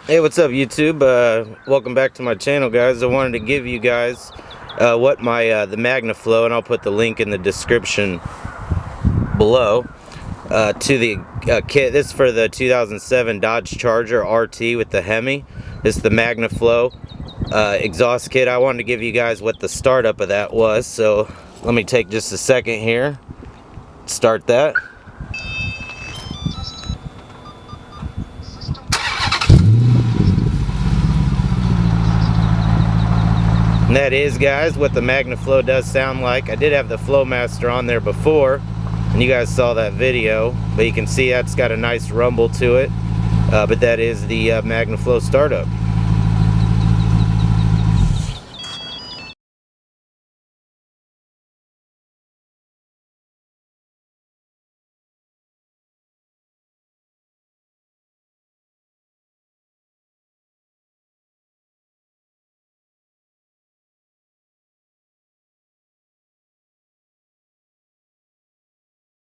Hey, what's up YouTube? Welcome back to my channel, guys. I wanted to give you guys what my the MagnaFlow, and I'll put the link in the description below, to the kit. This is for the 2007 Dodge Charger RT with the Hemi. This is the MagnaFlow exhaust kit. I wanted to give you guys what the startup of that was, so let me take just a second here, start that. And that is, guys, what the MagnaFlow does sound like. I did have the Flowmaster on there before, and you guys saw that video, but you can see that's got a nice rumble to it. But that is the MagnaFlow startup.